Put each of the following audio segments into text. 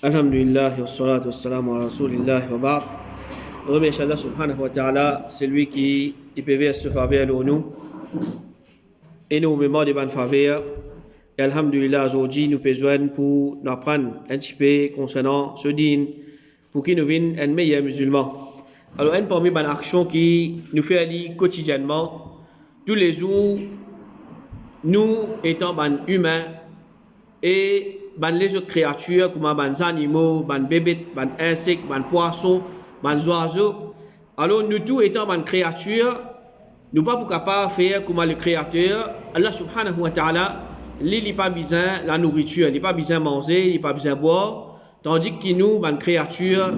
Alhamdulillah, wa salatu wa salam wa rasulillah wa ba'd. On remercie Allah subhanahu wa ta'ala, c'est lui qui peut se faveur de nous et nous mémoires de bonnes faveurs. Et alhamdulillah, aujourd'hui, nous besoin pour nous apprendre un petit peu concernant ce din pour qu'il nous vienne un meilleur musulman. Alors, une parmi les actions qui nous fait aller quotidiennement, tous les jours, nous étant humains et les autres créatures comme les animaux, les bébés, les insectes, les poissons, les oiseaux. Alors nous tous étant des créatures, nous ne sommes pas capables de faire comme le créateur. Allah subhanahu wa ta'ala, il n'a pas besoin de la nourriture, il n'a pas besoin de manger, il n'a pas besoin de boire. Tandis que nous, les créatures,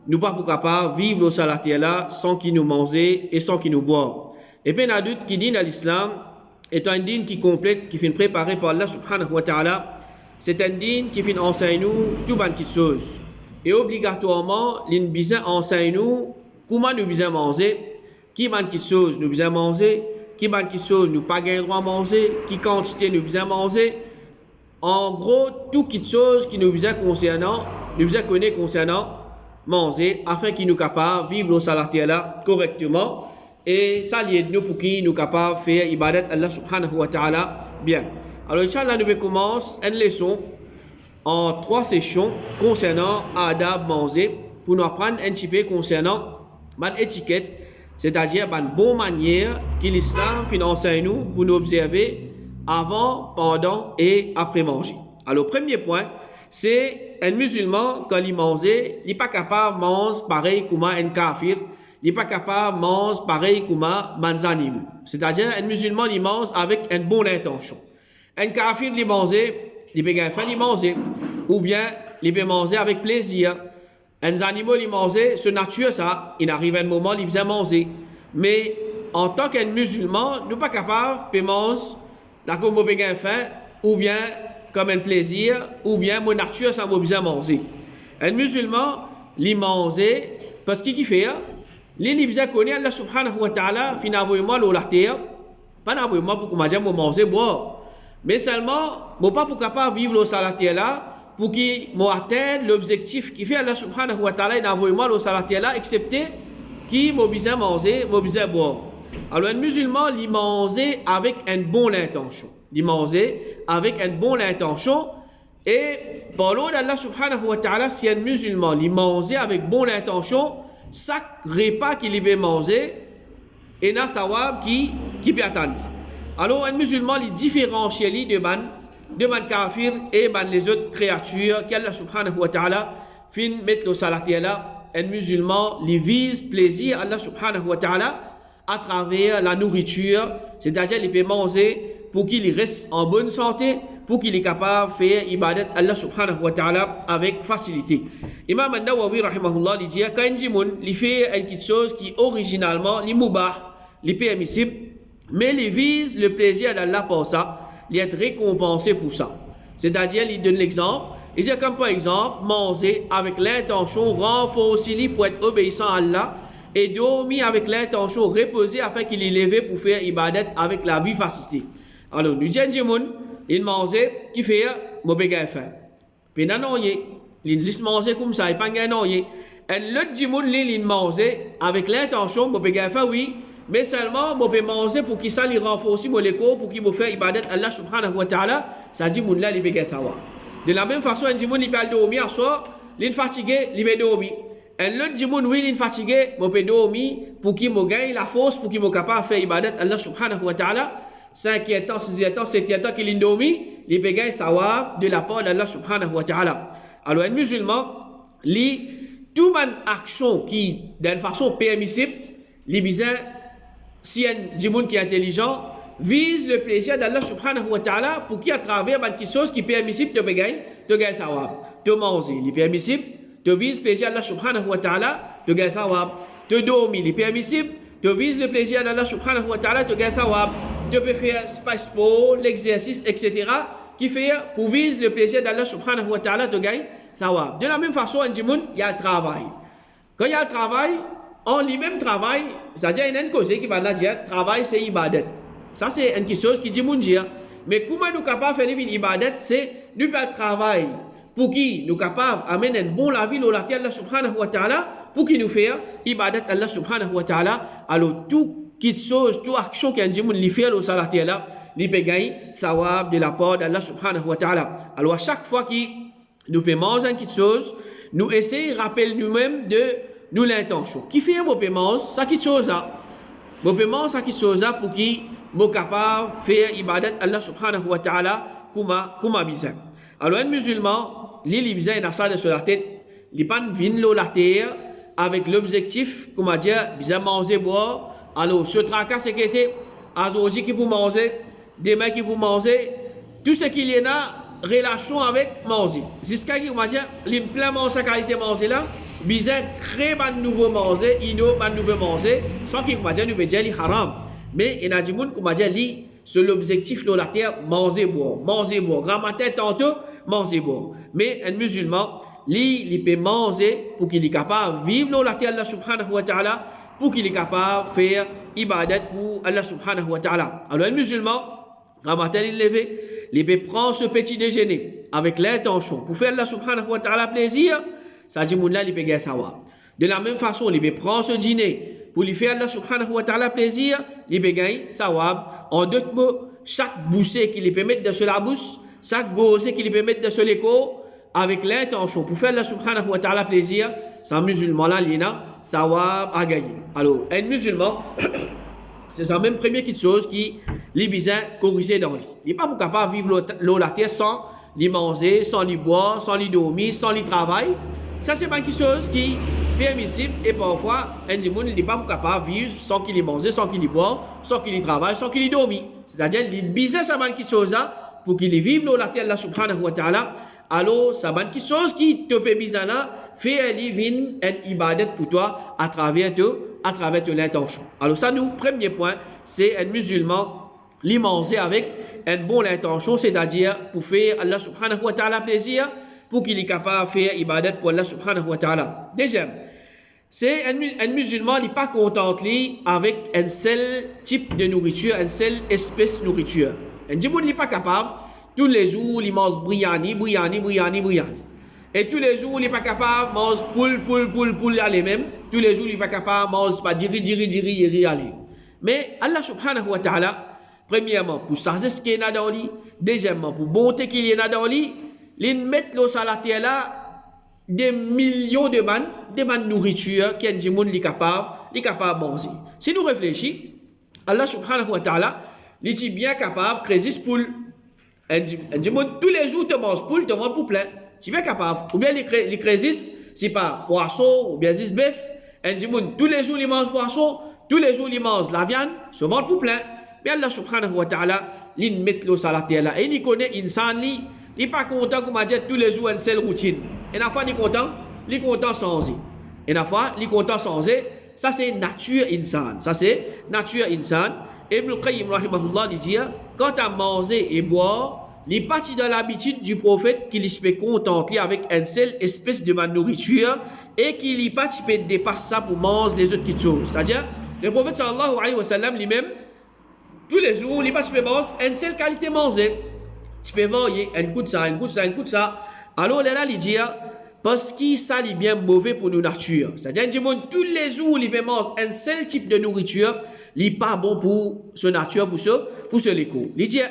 nous ne sommes pas capables de vivre sur la terre là sans qu'il nous mange et sans qu'il nous boive. Et puis il y a d'autres qui disent que l'islam est un dîne qui complète, qui fait préparer par Allah subhanahu wa ta'ala. C'est un dîne qui fait enseigner nous tout bonnes choses. Et obligatoirement, il besoin enseigne nous comment nous besoin manger, qui bonnes choses nous besoin manger, qui bonnes choses nous pas gain droit manger, qui quantité nous besoin manger. En gros, toutes les choses qui nous besoin concernant, nous besoin connaître concernant manger afin qu'il nous capable vivre au salaire là correctement et ça lié nous pour qu'il nous capable faire ibadat Allah subhanahu wa ta'ala bien. Alors, Inch'Allah, nous commençons une leçon en 3 sessions concernant adab manger pour nous apprendre un petit peu concernant l'étiquette, c'est-à-dire une bonne manière que l'islam enseigne nous pour nous observer avant, pendant et après manger. Alors, premier point, c'est un musulman, quand il mange, il n'est pas capable de manger pareil comme un kafir, il n'est pas capable de manger pareil comme un animal. C'est-à-dire, un musulman, il mange avec une bonne intention. Un kafir, il mange, il peut gagner faim, il mange, ou bien il peut manger avec plaisir. Un animal, il mange, c'est nature ça, il arrive un moment, il besoin manger. Mais en tant qu'un musulman, nous ne sommes pas capables de manger, là comme on peut gagner faim, ou bien comme un plaisir, ou bien mon nature ça m'a besoin manger. Un musulman, il mange, parce qu'il fait, il besoin connaître Allah subhanahu wa ta'ala, finalement, l'eau la terre, pas n'avouez-moi pour que je mange, boire. Mais seulement, je ne suis pas capable de vivre au salaire là pour qu'il atteigne l'objectif qui fait Allah subhanahu wa ta'ala d'envoyer au salaire là, excepté qu'il m'a besoin manger, m'a besoin boire. Alors, un musulman, il mange avec une bonne intention. Il mange avec une bonne intention. Et par l'ordre d'Allah subhanahu wa ta'ala, si un musulman, il mange avec bonne intention, chaque repas qu'il peut manger, il y a un thawab qui peut attendre. Alors, un musulman, il différencie de ban kafir et ban les autres créatures qu'Allah subhanahu wa ta'ala fin mettre au salaté là. Un musulman, il vise plaisir Allah subhanahu wa ta'ala à travers la nourriture, c'est-à-dire il peut manger pour qu'il reste en bonne santé, pour qu'il est capable de faire ibadat Allah subhanahu wa ta'ala avec facilité. Imam An-Nawawi rahimahullah il dit quand il fait quelque chose qui originalement il mubah, il permissible, mais il vise le plaisir d'Allah pour ça, il est récompensé pour ça. C'est-à-dire, il donne l'exemple, il dit comme par exemple, manger avec l'intention renforcée pour être obéissant à Allah et dormir avec l'intention reposer afin qu'il est levé pour faire ibadat avec la vivacité. Alors, nous disons, il mange, qui fait, mauvais faim. Puis, il dit manger comme ça, il n'a pas gagné. Et l'autre dit, il mange avec l'intention, mauvais faim, oui. Mais seulement, je peux manger pour qu'il s'en renforce mon écho, pour qu'il me fasse ibadat Allah subhanahu wa ta'ala, ça dit, mon là, il peut de la même façon, un dimoun, il peut dormir, soit, il est fatigué, il peut dormir. Un autre dimoun, oui, il est fatigué, il peut dormir, pour qu'il me gagne la force, pour qu'il me capable de faire ibadat Allah subhanahu wa ta'ala. 5e temps, 6e temps, 7e temps qu'il est dormi, il peut gagner thawab de la part d'Allah subhanahu wa ta'ala. Alors, un musulman, toute action qui, d'une façon permissible, il besoin si un djimoun qui est intelligent vise le plaisir d'Allah subhanahu wa ta'ala pour qu'il à travers quelque chose qui est permissible te gagner thawab. Te manger, il est permissible, te vise le plaisir d'Allah subhanahu wa ta'ala, te gagner thawab. Te dormir, il est permissible, te vise le plaisir d'Allah subhanahu wa ta'ala, te gagner thawab. Te peux faire sport, l'exercice, etc. qui fait pour viser le plaisir d'Allah subhanahu wa ta'ala, te gagner thawab. De la même façon, un djimoun, il y a le travail. Quand il y a le travail, en lui-même travail, c'est-à-dire il y a une cause qui va dire travail c'est ibadat. Ça c'est une chose qui dit mon Dieu. Mais comment nous sommes capables de faire une ibadat, c'est nous pas travail pour qui nous capables d'amener un bon la vie au laté Allah subhanahu wa ta'ala, pour qui nous fait ibadat Allah subhanahu wa ta'ala, alors tout qui chose, toute action qu'un djimoun li fait au salaté là, li peut gagner thawab de la part d'Allah subhanahu wa ta'ala. Alors à chaque fois que nous pouvons manger une chose, nous essayons de rappeler nous-mêmes de nous l'intention. Qui fait mon paiement, ça qui chose là. Mon paiement, ça qui chose là pour qui nous capable de faire ibadat Allah subhanahu wa ta'ala comme bizarre. Alors un musulman, il bizarre dans ça sur la tête, il pas vient la terre avec l'objectif, comment dire, bizarre manger boire. Alors ce tracas sécurité, aujourd'hui qui pour manger, demain qui pour manger, tout ce qu'il y a relation avec manger. Jusqu'à ce que l'implément sa qualité manger là, bizarre créer un nouveau manger, innove un nouveau manger, sans qu'il nous peut dire haram. Mais il y a des gens qui disent c'est l'objectif de la terre, manger boire. Grand matin tantôt, manger boire. Mais un musulman, il peut manger pour qu'il est capable de vivre la terre Allah subhanahu wa ta'ala, pour qu'il est capable de faire ibadat pour Allah subhanahu wa ta'ala. Alors un musulman, grand matin il levé, il peut prendre ce petit déjeuner avec l'intention pour faire Allah subhanahu wa ta'ala plaisir, ça dit il peut gagner thawab. De la même façon, il peut prendre ce dîner pour lui faire Allah subhanahu wa ta'ala plaisir, il peut gagner thawab. En d'autres mots, chaque bouchée qu'il peut mettre dans la bouche, chaque gosée qu'il peut mettre dans l'écho, avec l'intention pour faire Allah subhanahu wa ta'ala plaisir, c'est un musulman là, il a thawab à gagner. Alors, un musulman, c'est la même première chose qui les bizarres corriger dans lui. Il n'est pas capable de vivre la terre sans les manger, sans les boire, sans les dormir, sans les travailler. Ça, c'est pas quelque chose qui est permissible et parfois, un monde n'est pas capable de vivre sans qu'il mange, sans qu'il boire, sans qu'il travaille, sans qu'il dormir. C'est-à-dire, les bizarres, ça va quelque chose là pour qu'il vive la terre, Allah subhanahu wa ta'ala. Alors, ça va quelque chose qui te fait bizarre là, fait un ibadat pour toi à travers l'intention. Alors, ça, nous, premier point, c'est un musulman li manger avec une bonne intention, c'est-à-dire pour faire Allah subhanahu wa ta'ala plaisir, pour qu'il est capable de faire ibadat pour Allah subhanahu wa ta'ala. Deuxième, c'est un musulman qui n'est pas content avec un seul type de nourriture, une seule espèce de nourriture. Un djimoun n'est pas capable, tous les jours, il mange biryani. Et tous les jours, il n'est pas capable de manger poule, aller même. Tous les jours, il n'est pas capable de manger pas diri, aller. Mais Allah subhanahu wa ta'ala, premièrement, pour sagesse qu'il y a dans lui, deuxièmement, pour bonté qu'il y a dans lui, il met l'eau sur la terre là, des millions de bandes nourriture qu'un djimoun est capable de manger. Si nous réfléchissons, Allah subhanahu wa ta'ala, il est bien capable de créer des poules. Un djimoun, tous les jours, tu manges poule, tu manges pour plein. Tu es bien capable. Ou bien les crésis, c'est pas poisson, ou bien c'est bœuf. Un djimoun, tous les jours, il mange poisson, tous les jours, il mange la viande, se vend pour plein. Mais Allah subhanahu wa ta'ala, il met l'eau sur la terre là. Et il connaît l'insan, il n'est pas content, comme on dit, tous les jours, une seule routine. Et la fois, il est content sans y. Et la fois, il est content sans y. Ça, c'est nature insan. Ça, c'est nature insan. Ibn al-Qayyim, rahimahullah, dit, quant à manger et boire, il est parti dans l'habitude du prophète qu'il se peut contenter avec une seule espèce de nourriture et qu'il n'est pas typé dépasse ça pour manger les autres choses. C'est-à-dire, le prophète sallallahu alayhi wa sallam lui-même, tous les jours, il n'est pas typé manger une seule qualité manger. Tu peux voir, un coup de ça. Alors là, il dit, parce que ça est bien mauvais pour nos natures. C'est-à-dire, tous les jours, il peut manger un seul type de nourriture, il n'est pas bon pour ce nature, pour ce l'écho. Il dit,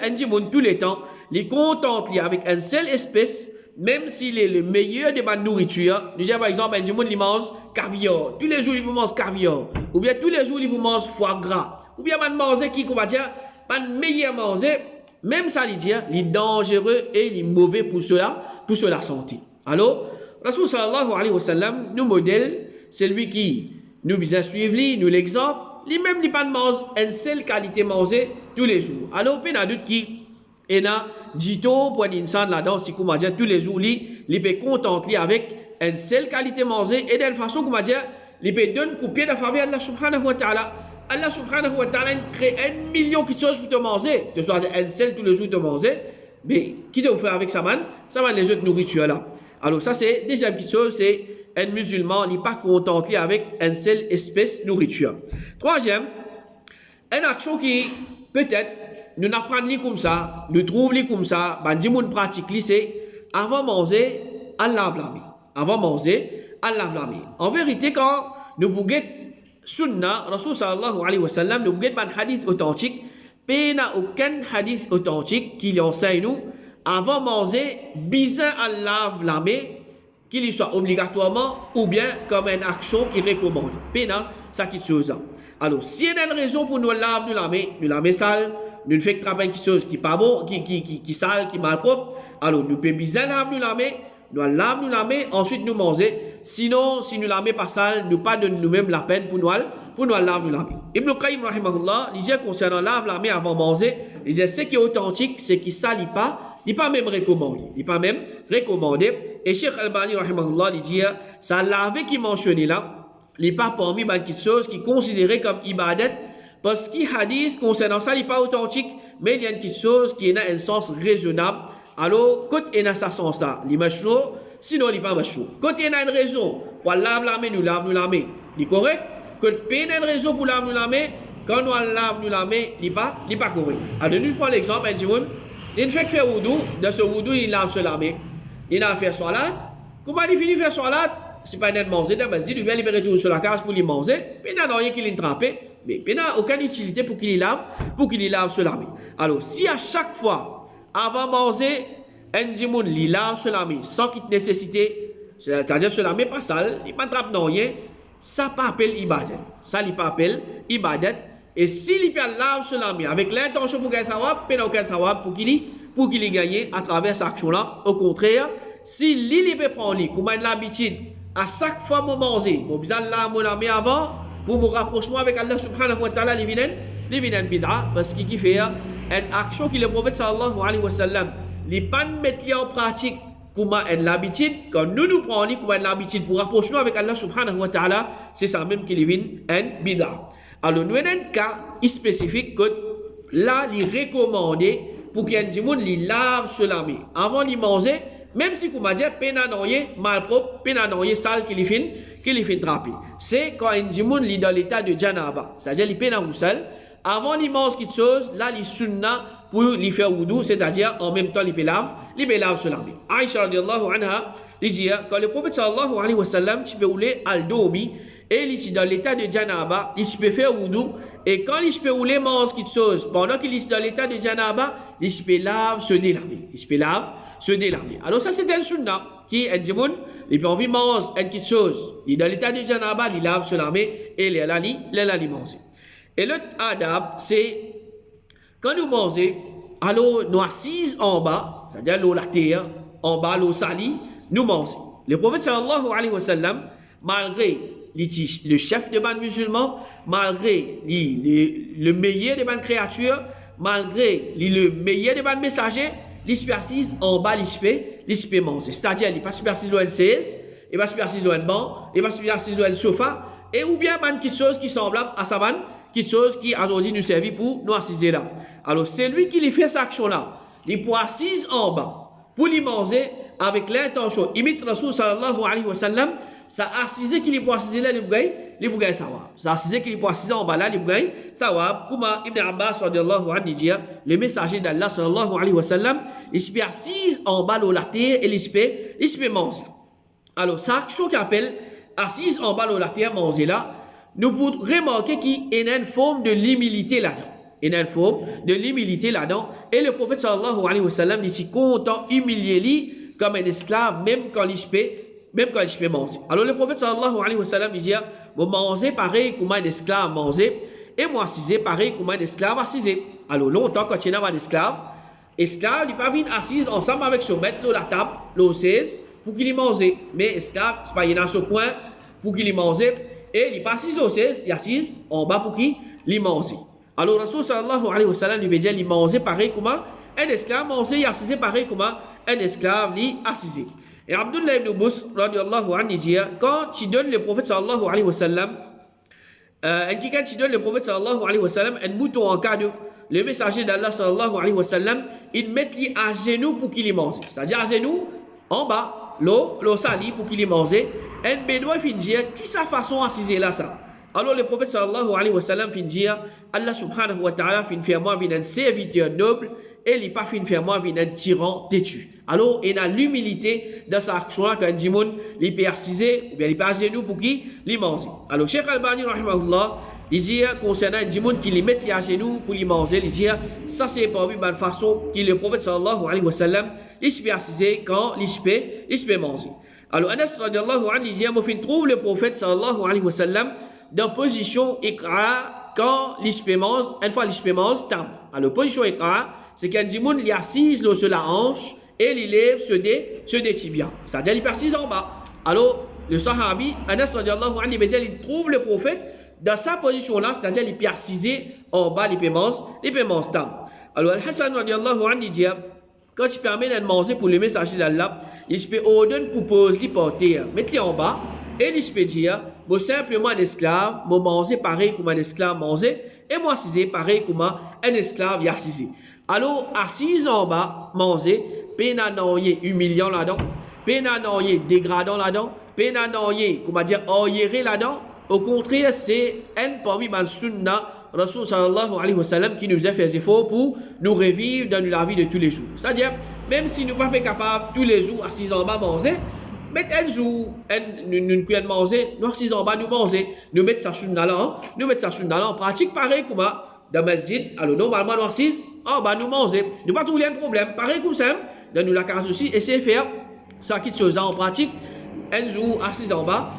tous les temps, il est content avec une seule espèce, même s'il est le meilleur de ma nourriture. Il dit, par exemple, il mange caviar. Tous les jours, il peut manger caviar. Ou bien tous les jours, il peut manger foie gras. Ou bien, il manger qui, comment dire, pas le meilleur manger. Même ça, il dit, il est dangereux et il est mauvais pour la santé. Alors, Rasul sallallahu alayhi wa sallam, nous modèle, c'est lui qui nous vient suivre, nous l'exemple, lui-même n'est pas de manger une seule qualité manger tous les jours. Alors, il y a d'autres qui, il y a dito pour l'insan là-dedans, si comment dire, tous les jours, il peut contenter avec une seule qualité manger et d'une façon, comment dire, il peut donner un pied de faveur à Allah subhanahu wa ta'ala. Allah subhanahu wa ta'ala crée 1 million de choses pour te manger. De soit un seul tous les jours te manger. Mais qui doit faire avec ça, man? Ça va les autres nourritures là. Alors ça c'est, deuxième chose, c'est un musulman n'est pas contenté avec une seule espèce de nourriture. Troisième, une action qui peut-être nous n'apprenons comme ça, nous trouvons comme ça, ben dis-moi pratique c'est avant manger, elle lave la main. Avant de manger, elle lave la main. En vérité, quand nous bouguons sunna, Rasul sallallahu alayhi wa sallam, nous bouguons un hadith authentique, il n'y a aucun hadith authentique qui enseigne nous, avant de manger, bizarre elle lave la main, qu'il soit obligatoirement ou bien comme une action qui recommande. Pénal, ça qui chose. Alors, s'il y a une raison pour nous laver la main sale, nous faisons travailler quelque chose qui n'est pas bon, qui sale, qui est mal propre, alors nous pouvons bien laver la main, nous lavons la main, ensuite nous manger. Sinon, si nous la main pas sale, nous pas donner nous-mêmes la peine pour nous laver la main. Ibn Qayyim rahimahullah, il dit concernant laver la main avant de manger, il dit ce qui est authentique, c'est qu'il ne salit pas. Il n'est pas même recommandé. Il n'est pas même recommandé. Et Cheikh Albani, rahimahullah, il dit, ça laver qui mentionné là, il n'est pas parmi les choses qui sont considérées comme ibadat, parce qu'il hadith concernant ça, il n'est pas authentique, mais il y a une petite chose qui est dans un sens raisonnable. Alors, quand il y a ce sens-là, il est mashrour, sinon il n'est pas mashrour. Quand il y a une raison pour laver la main, nous lavons la main, il est correct. Quand il y a une raison pour laver la main, quand nous lavons la main, il n'est pas correct. Alors, nous prenons l'exemple, il fait faire wudu, dans ce wudu, il lave la main. Il a fait salat. Comment il finit de faire salat? C'est pas de manger, il vient libérer tout sur la case pour lui manger. Il n'y a rien qui l'a trempé, mais il n'y a aucune utilité pour qu'il lave sur la main. Alors, si à chaque fois, avant de manger, un dimoun il lave sur la main sans qu'il nécessité, c'est-à-dire sur la main pas sale, il pas trappe rien, ça pas appelle ibadat. Ça il pas appelle ibadat. Et s'il peut lave sur la main avec l'intention pour gagner thawab, il n'y a aucun thawab pour qu'il gagne à travers cette action-là. Au contraire, si il peut prendre, comme il a l'habitude, à chaque fois que je mange, je besoin de laver la main avant, pour me rapprocher avec Allah subhanahu wa ta'ala, il vient une bid'a, parce qu'il fait une action que le prophète sallallahu alayhi wa sallam, il ne pas mettre en pratique comme il a l'habitude, quand nous prenons comme il a l'habitude pour rapprocher avec Allah subhanahu wa ta'ala, c'est ça même qu'il vient une bid'a. Alors, nous avons un cas spécifique que là, il est recommandé pour qu'il y ait des gens qui lavent sur la main. Avant de manger, même si, comme on dit, pénanoyer mal propre, pénanoyer sale qu'il fait draper. C'est quand un gens qui est dans l'état de janaba, c'est-à-dire qu'il pénanoyer sale. Avant de manger quelque chose, là, il sunna pour lui faire wudu, c'est-à-dire en même temps, il peut laver sur la main. Aïcha radiallahu anha, il dit, quand le prophète sallallahu alayhi wa sallam, tu peux rouler al-domi, et il est dans l'état de janaba, il peut faire wudu, et quand il peut rouler manger quelque chose, pendant qu'il est dans l'état de janaba, il peut laver, se délaver. Alors ça c'est un sunna, qui est un djimoun, il peut envie manger quelque chose, il est dans l'état de janaba, il lave sur la main, et il a manger. Et l'autre adab, c'est, quand nous mangeons, alors nous assise en bas, c'est-à-dire l'eau la terre, en bas l'eau salie, nous mangeons. Le prophète sallallahu alayhi wa sallam, malgré le chef des bandes musulmans, malgré le meilleur des bandes créatures, malgré le meilleur des bandes messagers, il se assise en bas, il se manger. C'est-à-dire, il ne se assise dans une chaise, il ne se assise dans un banc, il ne se assise dans un sofa, et ou bien quelque chose qui semble à sa bande, quelque chose qui aujourd'hui nous servit pour nous assiser là. Alors, c'est lui qui fait cette action-là. Il peut assise en bas, pour lui manger, avec l'intention, imite Rasul sallallahu alayhi wa sallam, ça assise qu'il peut assiser là, il peut gagner thawab. Ça assise qu'il peut assiser en bas là, il peut gagner thawab. Comme Ibn Abbas radiallahu anhu dit, le messager d'Allah sallallahu alayhi wa sallam, il se peut assise en bas la terre et il se peut manger. Alors, cette action qui appelle assise en bas la terre, manger là, nous pouvons remarquer qu'il y a une forme de l'humilité là-dedans. Il y a une forme de l'humilité là-dedans. Et le prophète sallallahu alayhi wa sallam, il est content, humilié lui, comme un esclave, même quand il peut manger. Alors le prophète sallallahu alayhi wa sallam, il dit, vous mangez pareil comme un esclave manger, et moi assisez pareil comme un esclave assisé. Alors longtemps, quand il y a un esclave, il ne pas venir assise ensemble avec son maître, la table, le 16, pour qu'il y mange. Mais esclave, c'est pas il dans ce coin pour qu'il y mange, et il n'est pas assis au 16, il est assis en bas pour qu'il y mange. Alors Rasul sallallahu alayhi wa sallam, lui dit, il mange pareil comme un esclave manger, il assisé pareil comme un esclave, lui assisé. Et Abdullah ibn Bus, radiallahu anhu, dit, quand tu donnes le prophète sallallahu alayhi wa sallam, quand tu donnes le prophète sallallahu alayhi wa sallam, un mouton en cadeau, le messager d'Allah sallallahu alayhi wa sallam, il met lui à genoux pour qu'il y mange. C'est-à-dire à genoux, en bas, l'eau salie pour qu'il y mange. Un bédouin fin dire, qui sa façon assiser là ça? Alors le prophète sallallahu alayhi wa sallam fin dire, Allah subhanahu wa ta'ala fin faire moi un serviteur noble et il pas fin faire moi vient un tyran têtu. Alors il a l'humilité dans sa action là quand dit moun li persiser ou bien il pas genou pour qui li manger. Alors Cheikh Albani rahimahullah il dit concernant un monde qui les met à genoux pour les manger, il dit ça c'est parmi bonne façon que le prophète sallallahu alayhi wa sallam il se persiser quand il se peut manger. Alors Anas radiallahu anhu il dit moi fin trouve le prophète sallallahu alayhi wa sallam dans position ikra quand il se peut manger, une fois il se peut manger tam. Alors position ikra c'est qu'un monde il est assis sur la hanche et il lève ce des tibias. C'est-à-dire il persiste en bas. Alors le sahabi Anas radiallahu anhu il trouve le prophète dans sa position là, c'est-à-dire il persisé en bas les paiements tam. Alors Al-Hassan radiallahu anhu dit quand tu permets de manger pour le messager d'Allah, il peut ordonner pour poser les porter, mettre-les en bas et il peut dire moi simplement un esclave, moi manger pareil comme un esclave manger et moi assisé pareil comme un esclave y assisé. Alors assis en bas manger, pénanoyer humiliant là-dedans, pénanoyer dégradant là-dedans, pénanoyer comment dire oyéré là-dedans. Au contraire, c'est un parmi les sunnah Rasul sallallahu alayhi wa sallam qui nous a fait effort pour nous revivre dans la vie de tous les jours. C'est-à-dire, même si nous ne sommes pas capables tous les jours assis en bas manger, mettez un jour, nous pouvons manger, nous assis en bas nous manger, nous mettons ça sunnah là, en pratique pareil comme dans le masjid. Alors normalement nous assis en bas nous manger, nous pas trouver un problème. Pareil comme ça, dans nous la case aussi, essayer de faire ça qui se en pratique. Un jour assis en bas,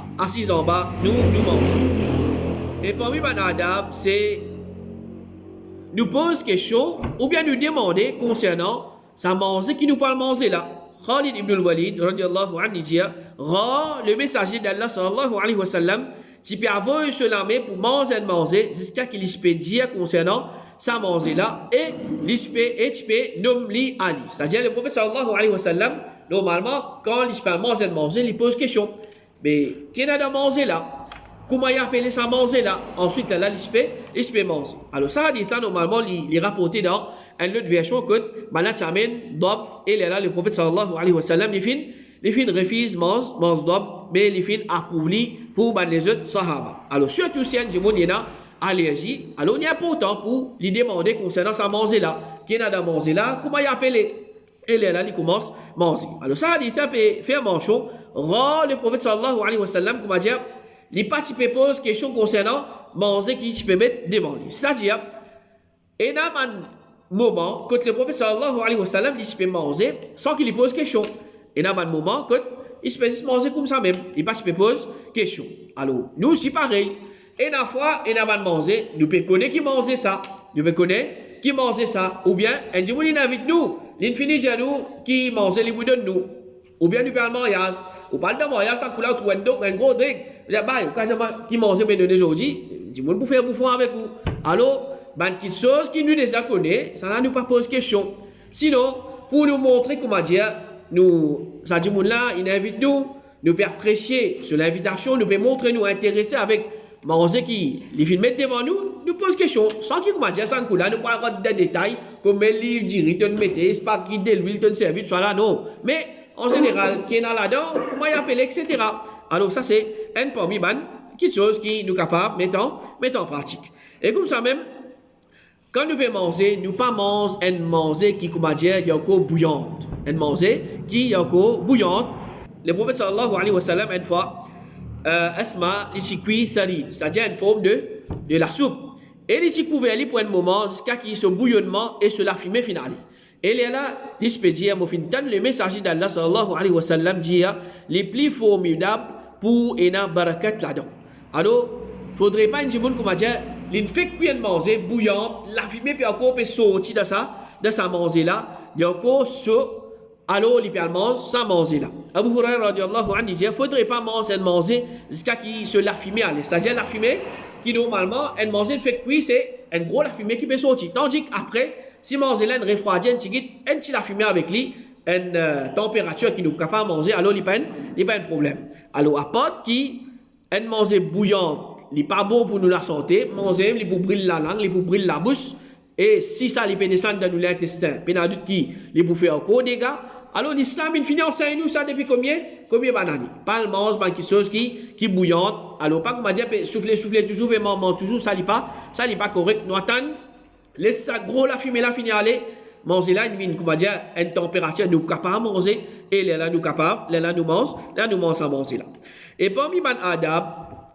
nous mangeons. Et parmi les adab, c'est nous pose question ou bien nous demander concernant sa manger qui nous parle manger là. Khalid ibn al-Walid, radiallahu anhu, dit le messager d'Allah sallallahu alayhi wa sallam, qui peut avoir sur l'armée pour manger jusqu'à qu'il peut dire concernant sa manger là et il peut nommer Ali. C'est-à-dire le prophète sallallahu alayhi wa sallam, normalement, quand il peut manger, il pose question. Mais qui est dans manger là? Comment il appelle ça manger là? Ensuite, là, il peut manger. Alors, ça, normalement, il est rapporté dans une autre version que Malat Samen, Dob, et là, le prophète sallallahu alayhi wa sallam, il fin refuse, mange Dob, mais il fin approuve pour les autres Sahaba. Alors, surtout si un monde y a allergie, alors il est important pour lui demander concernant sa manger là. Qui est dans manger là? Comment il appelle? Et là, il commence à manger. Alors, ça, il fait faire manchon. Le prophète sallallahu alayhi wa sallam, comment dire, il pas pose question concernant manger qui peut mettre devant lui. C'est-à-dire, il y a un moment quand le prophète sallallahu alayhi wa sallam il peut manger sans qu'il pose question. Il y a un moment quand il peut manger comme ça même. Il pas pose question. Alors, nous aussi pareil. Et une fois, il y a un manger, nous pouvons connaître qui mange ça. Nous pouvons connaître qui mange ça. Ou bien, un jour, il invite nous. L'infini de nous qui mange, il vous donne nous. Ou bien, nous parlons de mariage. Ou parle de mariage, ça coule un gros drink. Qui mange, mais donne aujourd'hui. Du monde pour faire bouffon avec vous. Alors, quelque chose qui nous déjà connaît, ça ne nous pas pose question. Sinon, pour nous montrer comment dire, nous, ça dit là, il invite nous, nous peut apprécier sur l'invitation, nous peut montrer nous intéresser avec manger qui les films mettent devant nous, nous pose question. Sans qu'il comment dire, sans coup là, nous parlons des détails, comme les livres, dire, tu mettez, c'est pas qui de l'huile, tu service, soit là, non. Mais, en général, qui est là-dedans, comment il appelle, etc. Alors, ça, c'est un parmi quelque chose qui nous capable de mettre en pratique. Et comme ça même, quand nous pouvons manger, nous pas manger qui, comment dire, il y a encore bouillante. Un manger qui est encore bouillante. Le prophète sallallahu alayhi wa sallam, une fois, Asma, il cuit tharid, c'est-à-dire une forme de la soupe. Et il s'est couvert pour un moment jusqu'à qu'il se bouillonnement et sur la fumée finale. Et là, il peut dire, le messager d'Allah sallallahu alayhi wa sallam dit les plus formidables pour une barakat là-dedans. Alors, il ne faudrait pas une monde comment dire, il fait cuire manger bouillante, la fumée peut encore sortir de sa manger là, il y a encore alors il peut manger sans manger là. Abu Hurairah radiallahu anhu dit, il ne faudrait pas manger jusqu'à qu'il se la fumée allait. C'est-à-dire la fumée qui normalement, elle manger fait cuire, c'est un gros la fumée qui peut sortir. Tandis qu'après, si manger là, une refroidit, un petit la fumée avec lui, une température qui nous est capable de manger, alors il n'y a pas de problème. Alors, à part qui, une manger bouillante, il n'est pas bon pour nous la santé, manger, il peut brûler la langue, il peut brûler la bouche, et si ça, il peut descendre dans l'intestin, puis il y a d'autres qui, il peut faire encore des dégâts. Alors, l'islam, il finit enseigne nous ça depuis combien d'années? Pas le mange, quelque chose qui bouillante. Alors, pas comme dire, souffler toujours, mais maman toujours, ça n'est pas correct. Nous attendons, laisse ça gros la fumée là, finir aller, manger là, une, comment dire, une température, nous capables de manger, et là, nous capables, là, nous mange à manger là. Et parmi les adab,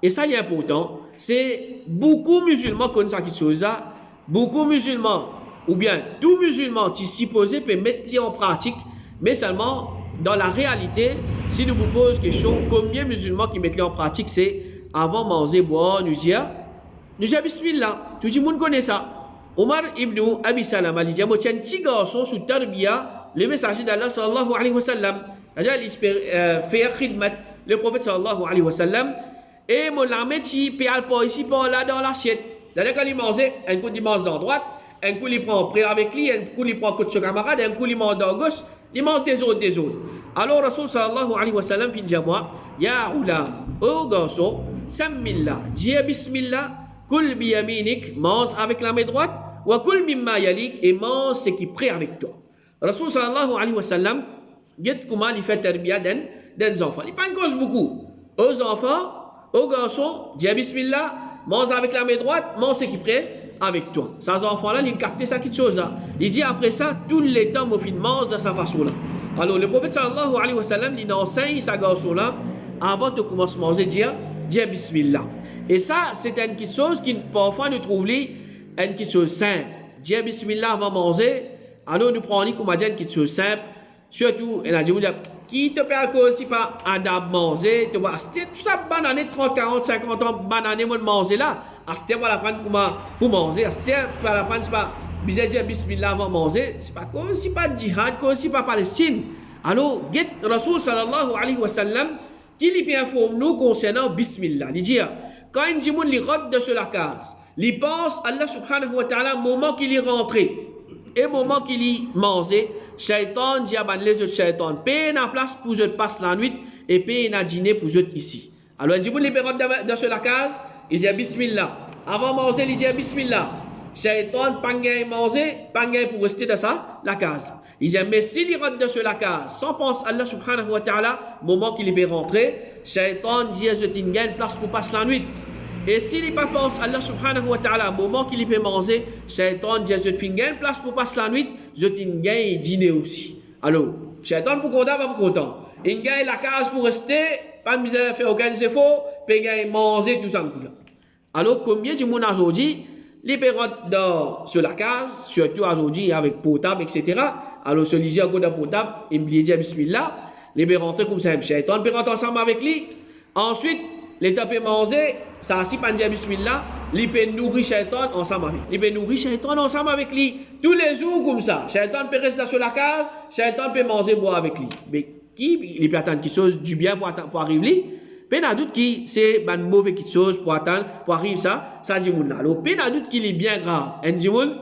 et ça, il est important, c'est beaucoup de musulmans connaissent cette chose là, beaucoup de musulmans, ou bien tout musulman qui s'y posent peut mettre en pratique, mais seulement dans la réalité, si nous vous posons question, combien de musulmans qui mettent en pratique, c'est avant de manger, boire, nous dire bismillah. Tout le monde connaît ça. Omar ibn Abi Salama, il dit, moi, tiens, un petit garçon sous Tarbiya, le messager d'Allah sallallahu alayhi wa sallam, il fait khidmat, le prophète sallallahu alayhi wa sallam, et mon l'armée, il peut aller par ici, par là, dans l'assiette. D'ailleurs, quand il mangeait, un coup, il mange dans droite, un coup, il prend près avec lui, un coup, il prend côté de son camarade, un coup, il mange dans gauche, il mange des autres. Alors, Rasul sallallahu alayhi wa sallam, il dit à moi, Ya ulam, ô garçon, sammillah, dis bismillah, kul biyaminik, mange avec la main droite, wa kul mimma yalik, et mange ce qui est prêt avec toi. Rasul sallallahu alayhi wa sallam, dit comment il fait terbiya des enfants. Il pas cause beaucoup. Aux enfants, aux garçons, dis bismillah, mange avec la main droite, mange ce qui est prêt avec toi. Ces enfants-là, ils captent ça quelque chose là. Il dit après ça, tout le temps, il mange de sa façon-là. Alors, le prophète sallallahu alayhi wa sallam, il enseigne ces garçons-là, avant de commencer à manger, dis bismillah. Et ça, c'est une petite chose qui, parfois, nous trouvons une petite chose simple. Dis bismillah avant de manger. Alors, nous prenons comme une petite chose simple. Surtout, il a dit, qui te perd aussi pas adab manger, tu vois, tout ça, banane, 30, 40, 50 ans, banane, moi, de manger là. C'était pas la prendre pour manger. C'était pas la prendre, c'est pas, bizarre dire bismillah avant de manger. C'est pas comme si pas djihad, comme si pas Palestine. Alors, get Rasul sallallahu alayhi wa sallam, qui lui informe nous concernant bismillah. Il dit, quand un djimoun li rentre de sur la case, il pense Allah subhanahu wa ta'ala, moment qu'il est rentré, et moment qu'il est mangé, shaitan dit à les autres shaitan, paye la place pour je passe la nuit, et paye la dîner pour je ici. Alors, un djimoun li rentre de sur la case, il dit bismillah. Avant de manger, il dit bismillah. Shaitan, pas manger, pas pour rester dans ça, la case. Il dit, mais s'il rentre de sur la case, sans penser à Allah subhanahu wa ta'ala, moment qu'il est rentré, Shaitan dit, je t'ai une place pour passer la nuit. Et s'il n'est pas pense à Allah subhanahu wa ta'ala, moment qu'il peut manger, Shaitan dit, je t'ai une place pour passer la nuit, je t'ai une dîner aussi. Alors, Shaitan pour content, pas pour content. Il gagne la case pour rester, pas de misère, faire aucun effort, puis il manger tout ça. Alors, combien de monde aujourd'hui, les périodes sur la case, surtout aujourd'hui avec potable, etc. Alors, celui-ci a un potable, il me dit bismillah, les peut rentrer comme ça, Shaitan peut rentrer ensemble avec lui. Ensuite, l'État peut manger, ça aussi, pas dire bismillah, il peut nourrir Shaitan ensemble avec lui. Il peut nourrir Shaitan ensemble avec lui. Tous les jours comme ça, Shaitan peut rester sur la case, Shaitan peut manger, boire avec lui. Mais qui, il peut attendre quelque chose du bien pour arriver Pen a doute qui c'est une mauvaise chose pour attendre, pour arriver ça dit moun. Alors, pen a doute qu'il est bien grave. Un dit moun,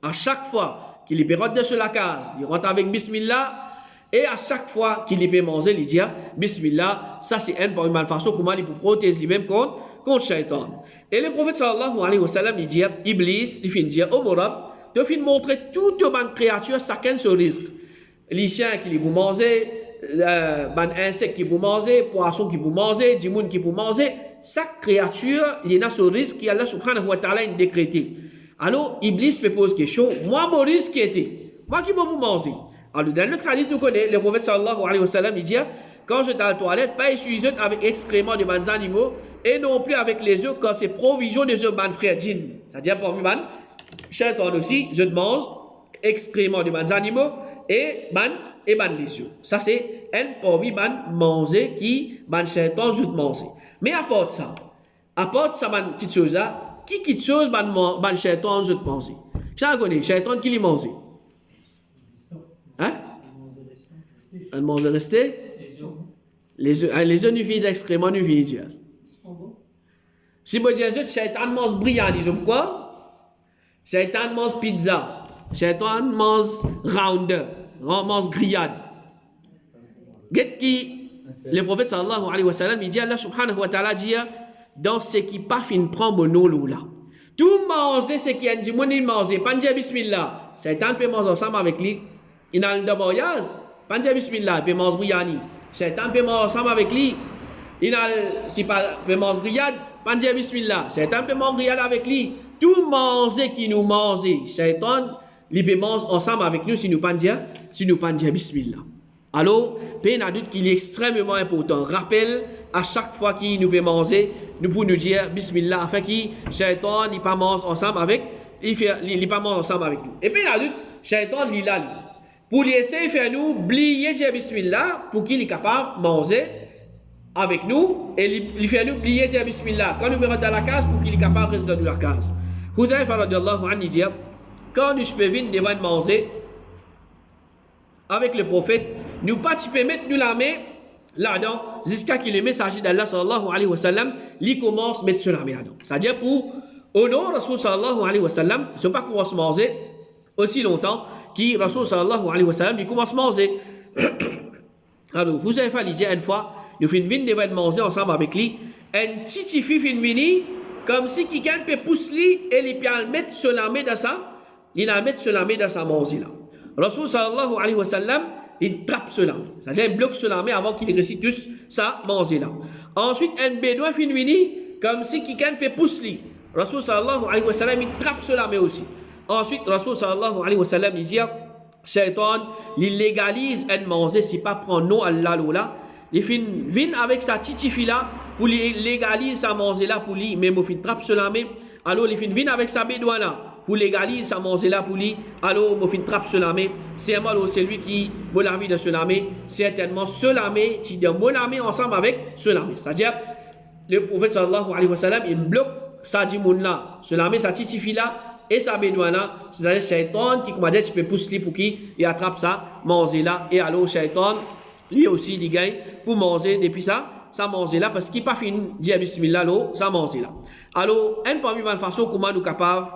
à chaque fois qu'il est rentre sur la case, il rentre avec bismillah, et à chaque fois qu'il peut manger, il dit bismillah, ça c'est une par une façon comment il peut protéger même contre Shaitan. Et le prophète sallallahu alayhi wa sallam, il dit, Iblis, il finit dire, oh mon Rab, tu finit montrer toute bonne créature, chacun ce risque. Les chiens qui vont manger, insectes qui vont manger, poissons qui vont manger, djimoun qui vont manger, chaque créature, il y a ce risque qu'Allah subhanahu wa ta'ala a décrété. Alors, Iblis peut poser question, moi, mon risque était, moi qui vais vous manger. Alors, dans notre hadith, nous connaissons, le prophète sallallahu alayhi wa sallam, il dit, quand je suis dans la toilette, pas utiliser avec excréments de bonnes animaux, et non plus avec les œufs, quand c'est provision des œufs bonnes frères djinn. C'est-à-dire, parmi man, shaitan aussi, je mange excréments de bonnes animaux, et ban les œufs. Ça, c'est un parmi ban manger qui, ban shaitan, je manger. Mais apporte ça, ban petite chose là, qui quitte chose, ban shaitan, je manger. Ça, connaît, shaitan qui les mange. Hein? Un manger resté? Les œufs nous finissent excréments, nous finissent. Si vous dites que Shaitan mange brillant, disons pourquoi? Shaitan mange pizza. Shaitan mange rounder. Mange grillade. Qu'est-ce qui, le prophète sallallahu alayhi wa sallam, il dit, Allah subhanahu wa ta'ala dit, dans ce qui pas fin prend mon nom là. Tout manger, ce qui a dit, mon il mange, pas dire bismillah. Shaitan peut manger ensemble avec lui. Il a le voyage, pas dire bismillah, il peut manger brillant. Shaitan peut manger ensemble avec lui. Il a, si pas, peut manger grillade, pas dire bismillah. Shaitan peut manger grillade avec lui. Tout manger qui nous mange, Shaitan, il peut manger ensemble avec nous si nous pas dire bismillah. Alors, pas un doute qu'il est extrêmement important. Rappel à chaque fois qu'il nous peut manger, nous pouvons nous dire bismillah afin que shaitan n'est pas mange ensemble avec il pas mange ensemble avec nous. Et puis un doute, shaitan il là pour lui essayer de faire nous oublier dire bismillah pour qu'il est capable de manger avec nous et il fait nous oublier dire bismillah quand nous rentrons dans la case pour qu'il est capable de rester dans la case. Hudayfa radiyallahu anhu dit quand nous peux venir devant manger avec le prophète, nous pas mettre nous la main là-dedans jusqu'à ce que le messager d'Allah sallallahu alayhi wa sallam lui commence à mettre sur la main là-dedans. C'est-à-dire pour honorer Rasul sallallahu alayhi wa sallam, il ne faut pas commencer à manger aussi longtemps que Rasul sallallahu alayhi wa sallam lui commence à manger. Alors, vous avez fait l'idée une fois, nous finissons devant manger ensemble avec lui, un petit fille finit comme si quelqu'un peut pousser lui et il peut le mettre sur la main de ça, il la mettre sur la main de sa manger là. Rasul sallallahu alayhi wa sallam, il trappe cela. C'est-à-dire, il bloque cela avant qu'il récite tous ça, manger là. Ensuite, un bédouin finit comme si quelqu'un peut pousser lui. Rasul sallallahu alayhi wa sallam, il trappe cela aussi. Ensuite, Rasul sallallahu alayhi wa sallam, il dit, Shaitan, il légalise un manger si pas prendre nom Allah là. Il vient avec sa petite fille là pour légaliser sa manger là pour lui, même il trappe cela. Alors, il vient avec sa bédouin là. Pour légaliser sa manger là pour lui, alors mon fin trappe cela mais c'est moi celui qui mon ami de cela mais certainement cela mais qui de mon ami ensemble avec cela mais c'est-à-dire le prophète sallallahu alayhi wa sallam il bloque sa dimoun là cela mais sa petite fille là et sa bédouana c'est-à-dire shaitan qui comme dit tu peux pousser pour qui il attrape ça manger là et alors shaitan lui aussi il gagne pour manger depuis ça manger là parce qu'il pas fini dire bismillah là ça manger là alors un parmi les façons comment nous capables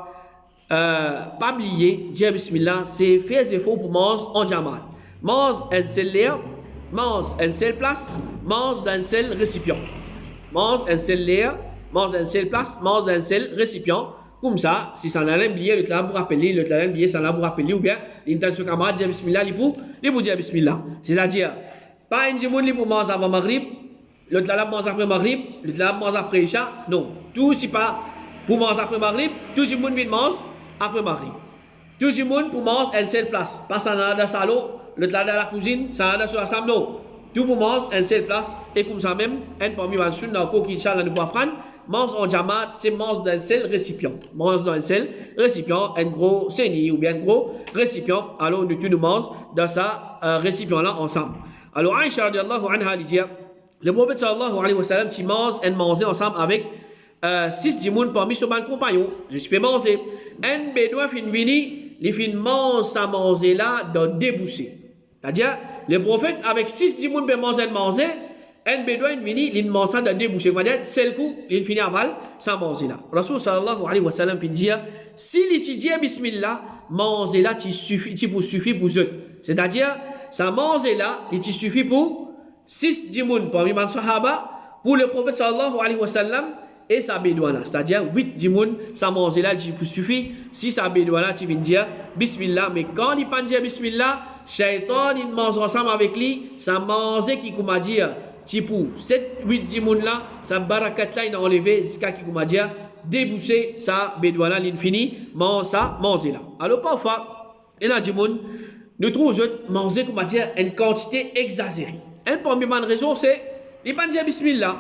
pas oublier, dire bismillah, c'est faire des efforts pour manger en diamant. Mange un seul l'air, mange une seule place, mange dans un seul récipient. Mange un seul l'air, mange une seule place, mange dans un seul récipient. Comme ça, si ça n'a rien oublié, le travail pour rappeler, le travail oublié, ça n'a pas rappeler, ou bien l'intention camarade dire bismillah, il pour dire bismillah. C'est-à-dire, pas un djimoun pour manger avant Maghrib, le travail mange après Maghrib, le travail mange après Isha. Non, tout c'est pas pour manger après Maghrib, tout le monde vient manger après Maghrib. Tout le monde pour manger à une seule place. Pas ça dans le salon, le travail dans la cuisine, ça dans sur la salle, non. Tout pour manger à une seule place. Et comme ça même, un parmi les sunna qui Inch'Allah nous pourra prendre, mange en jamaat, c'est mange dans un seul récipient. Mange dans un seul récipient, un gros séni ou bien un gros récipient. Alors nous tous nous mangeons dans ce récipient-là ensemble. Alors Aïcha radiallahu anha dit, le prophète sallallahu alayhi wa sallam, qui mange et manger ensemble avec 6 dimoun parmi ses compagnons. Je suis manger. Un bédouin fin vini, il fin mange sa manger là dans déboussé. C'est-à-dire, le prophète avec 6 dimoun peut manger, un bédouin vini, il mange ça dans déboussé. C'est-à-dire, c'est le coup, il finit aval sa manger là. Rasul sallallahu alayhi wa sallam fin dire, si il dit bismillah, manger là, il suffit pour eux. C'est-à-dire, sa manger là, il suffit pour 6 dimoun parmi les sahaba, pour le prophète sallallahu alayhi wa sallam, et sa bédouana, c'est-à-dire 8 dimoun, ça mange là, il suffit. Si sa bédouana, tu viens dire bismillah, mais quand il pas dire bismillah, shaitan, il mange ensemble avec lui, ça mange qui, comme a dit, pour 7-8 dimoun là, sa barakat là, il a enlevé jusqu'à qui, comme a dit, débousser sa bédouana, l'infini, mange ça, manger là. Alors parfois, il y a des dimoun, nous trouvons manger, comme a dit, une quantité exagérée. Un parmi les raisons, c'est, il pas dire bismillah.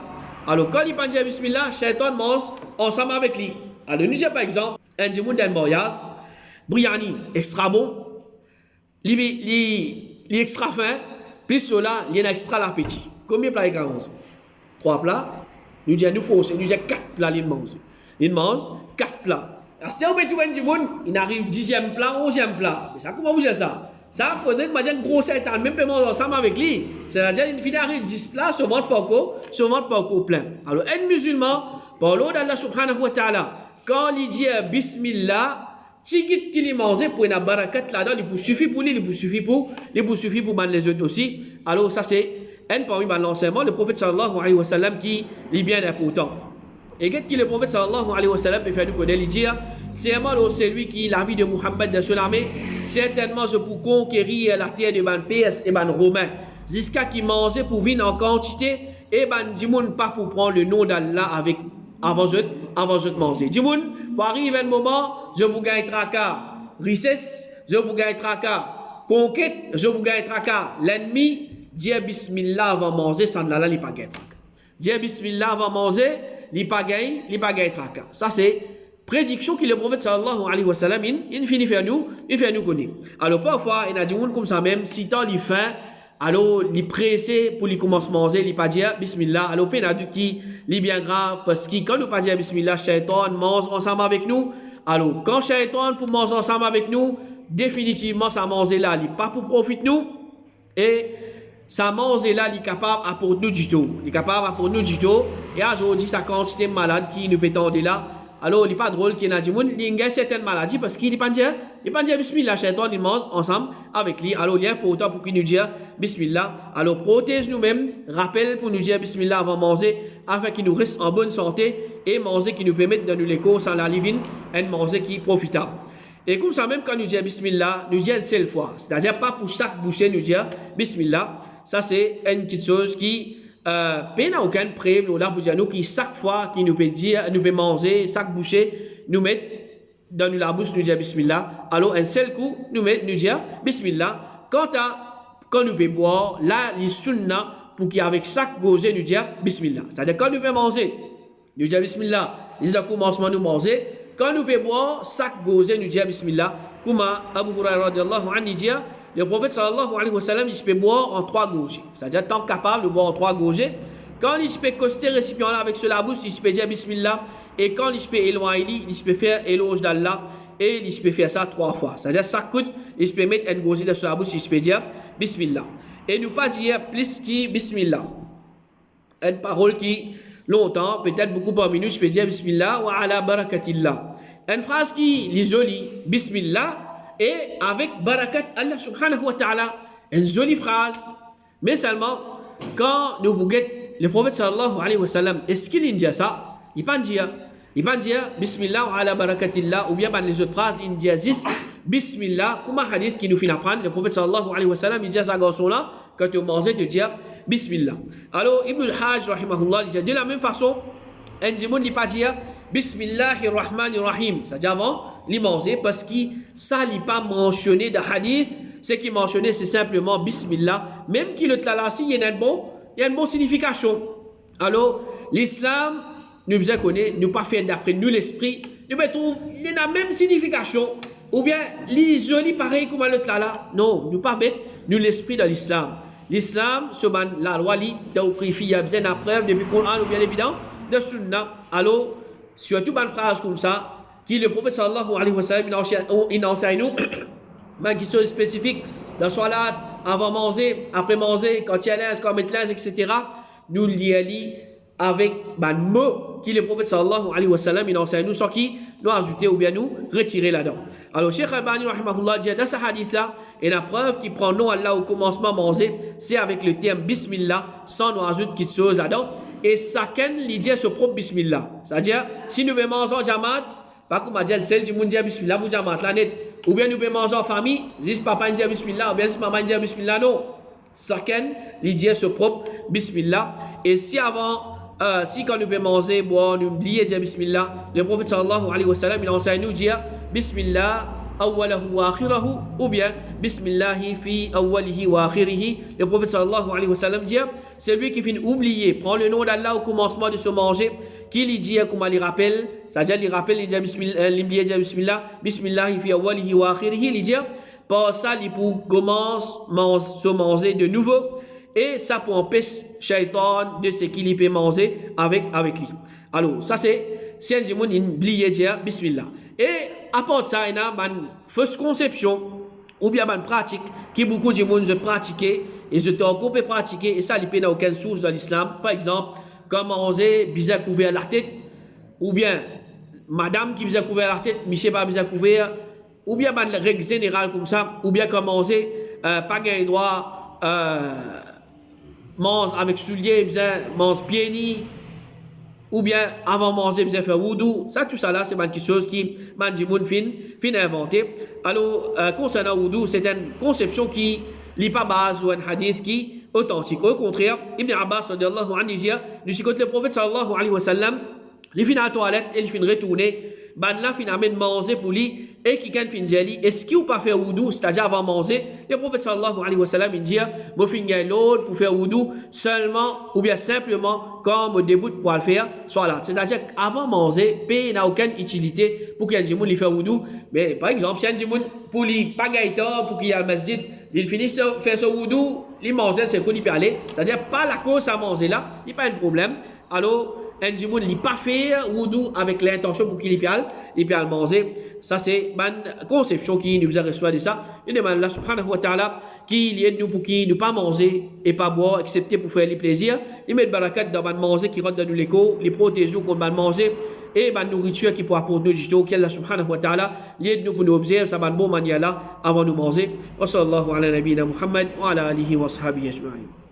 Alors, quand il pense à bismillah, shaitan mange ensemble avec lui. Alors, nous avons par exemple un dimoun d'un mariage, Briani, extra bon, il extra fin, plus cela, il y a un extra l'appétit. Combien de plats il mange? 3 plats. Nous disons, nous forçons, nous disons 4 plats, il mange. Il mange 4 plats. Si on peut trouver un dimoun, il arrive 10e plat, 11e plat. Mais ça, comment vous gérez ça? Ça, il faudrait que je gros Satan, même pas manger ensemble avec lui. C'est-à-dire, il finit à 10 plats, se vend pas encore plein. Alors, un musulman, par l'ordre d'Allah subhanahu wa ta'ala, quand il dit bismillah, tigit qu'il mange pour une barakat là-dedans, il vous suffit pour lui, il vous suffit pour les autres aussi. Alors, ça, c'est un parmi l'enseignement, le prophète sallallahu alayhi wa sallam qui est bien important. Et qu'est-ce que le prophète sallallahu alayhi wa sallam peut faire nous connaître, il dit, c'est lui qui, la vie de Muhammad de son armée, certainement c'est pour conquérir la terre de ban PS et ban Romain, jusqu'à qui mangeait pour venir en quantité, et ban dimoun pas pour prendre le nom d'Allah avec avant de manger. Dimoun, pour arriver un moment, je vous gagne tracas, richesse, je vous gagne tracas, conquête, je vous gagne tracas, l'ennemi, dire bismillah avant manger, sans là, il pas gagne tracas. Dire bismillah avant manger, il pas gagne tracas. Ça c'est prédiction que le prophète sallallahu alayhi wa sallam, il finit faire nous connaître. Alors parfois, il y a des gens comme ça même, si tant il fait, alors il pressé pour lui commencer à manger, il pas dire bismillah. Alors il y a des qui est bien grave parce que quand nous pas dire bismillah, shaitan mange ensemble avec nous. Alors quand shaitan pour manger ensemble avec nous, définitivement ça manger là, il pas pour profiter nous et ça manger là, il est capable d'apporter nous du tout. Il est capable d'apporter nous du tout. Et aujourd'hui, ça quantité de malades qui nous pétendent là. Alors, il n'est pas drôle qu'il y ait des gens qui ont certaines maladies parce qu'il n'est pas dire bismillah, shaitan, il mange ensemble avec lui. Alors, il est important pour qu'il nous dise bismillah. Alors, protège nous-mêmes, rappelle pour nous dire bismillah avant de manger, afin qu'il nous reste en bonne santé et manger qui nous permette de nous l'écho sans la livine et manger qui est profitable. Et comme ça, même quand nous disons bismillah, nous disons une seule fois. C'est-à-dire, pas pour chaque bouchée, nous dire bismillah. Ça, c'est une petite chose qui n'a aucun prévu là pour dire nous qui chaque fois qui nous peut dire nous peut manger chaque bouchée nous mettre dans la bouche nous dire bismillah alors un seul coup nous dire bismillah quand nous peut boire là les sunna pour qu'avec chaque gorgée nous dire bismillah c'est-à-dire quand nous peut manger nous dire bismillah les commencement nous manger quand nous peut boire chaque gorgée nous dire bismillah comme Abu Hurairah radiyallahu anhu dit le prophète sallallahu alayhi wa sallam, il peut boire en 3 gorgées. C'est-à-dire, tant capable de boire en 3 gorgées. Quand il peut coster le récipient là avec la bouche, il peut dire bismillah. Et quand il peut éloigner, il peut faire éloge d'Allah. Et il peut faire ça 3 fois. C'est-à-dire, ça coûte, il peut mettre une gorgée sur la bouche, il peut dire bismillah. Et nous pas dire plus que bismillah. Une parole qui, longtemps, peut-être beaucoup parmi nous, je peux dire bismillah wa ala barakatillah. Une phrase qui est jolie, bismillah. Et avec barakat Allah subhanahu wa ta'ala, une jolie phrase, mais seulement quand nous bouguettons le prophète sallallahu alayhi wa sallam, est-ce qu'il dit ça? Il ne dit pas bismillah wa ala barakatillah ou bien dans les autres phrases, il dit juste bismillah, comme un hadith qui nous fait apprendre, le prophète sallallahu alayhi wa sallam, il dit à ce garçon-là, quand tu manges, tu dis bismillah. Alors Ibn al-Hajj, rahimahullah, il dit de la même façon, un djimoun ne pas dire bismillahirrahmanirrahim, c'est-à-dire avant, les manger parce que ça n'est pas mentionné dans le hadith. Ce qui est mentionné, c'est simplement bismillah. Même qui le tlalasi, il y a une bonne signification. Alors, l'islam, nous connaissons, nous pas fait d'après nous l'esprit, nous trouvons il y a la même signification. Ou bien, l'isoler pareil comme le tlala. Non, nous pas mettre nous l'esprit dans l'islam. L'islam, c'est la loi, il y a besoin de preuve depuis le Coran ou bien évident de sunna. Alors, surtout une phrase comme ça, qui le prophète sallallahu alayhi wa sallam il enseigne nous qui sont spécifiques dans salat, avant manger, après manger, quand il y a l'aise, quand il y a l'aise, etc. Nous l'y avec un mot qui le prophète sallallahu alayhi wa sallam il enseigne nous sans qui nous ajouter ou bien nous retirer là-dedans. Alors Cheikh Albani rahimahullah dit dans ce hadith là et la preuve qui prend nom Allah au commencement manger c'est avec le terme bismillah sans nous ajouter quelque chose là-dedans et chacun lui dit ce propre bismillah. C'est-à-dire si nous mangeons jamaat pas comme dire celle du monde dit bismillah pour jamaat la net ou bien nous pouvons manger en famille dis papa dit bismillah ou bien dis maman dit bismillah non chacun lui dit ce propre bismillah et si avant si quand nous pouvons manger boire nous oublier dire bismillah le prophète sallallahu alayhi wa sallam il enseigne nous dire bismillah awwalahu wa akhirahu ou bien bismillah fi awwalihi wa akhirihi le prophète sallallahu alayhi wa sallam dit c'est lui qui finit oublier prend le nom d'Allah au commencement de se manger qui lui dit comme il rappelle c'est-à-dire il rappelle il dit bismillah bismillah fi awwalihi wa akhirihi il dit par ça il pour commence se manger de nouveau et ça pour empêcher shaitan de ce qu'il peut manger avec lui. Alors ça c'est si un démon il oublie dire bismillah et à part de ça il y a une fausse conception ou bien une pratique qui beaucoup de monde se pratiquer et se encore peut pratiquer et ça il n'a aucune source dans l'islam. Par exemple comme manger bizarre couvert la tête ou bien madame qui bizarre couvert la tête monsieur pas bizarre couvert ou bien une règle générale comme ça ou bien comme manger pas gain droit mange avec souliers mange pieds nus ou bien avant manger bien faire wudu ça tout ça là c'est quelque chose qui mandimoun fin inventé. Alors concernant wudu c'est une conception qui n'est pas base ou un hadith qui authentique. Au contraire, Ibn Abbas radiyallahu anhu dit nous écoute le prophète sallallahu alayhi wa sallam il fin à la toilette il fin retourner ban là fin amène manger pour lui et qui kan fin jeli est-ce qu'il ou pas faire wudu c'est-à-dire avant manger le prophète sallallahu alayhi wa sallam il dit mo fin l'autre pour faire wudu seulement ou bien simplement comme au début pour le faire soit là c'est-à-dire avant manger pays n'a aucune utilité pour qu'il y ait des gens qui faire wudu mais par exemple si un gens pour lui pas gaïta pour qu'il y a le masjid il finit faire ce wudu il mange c'est qu'on y peut aller c'est-à-dire pas la cause à manger là il n'y a pas de problème alors un djimoun il pas faire wudu avec l'intention pour qu'il y peut manger ça c'est une conception qui nous a reçu de ça il demande Allah subhanahu wa ta'ala qui aide nous pour qu'il ne pas manger et pas boire excepté pour faire les plaisirs il met barakat dans manger qui rentre dans nous l'écho les protéger contre manger et la nourriture qui pourra pour nous justement qu'Allah subhanahu wa ta'ala l'aide nous pour nous observer ça bonne manière là avant de manger wa sallallahu ala nabina Muhammad wa ala alihi wa sahbihi ajma'in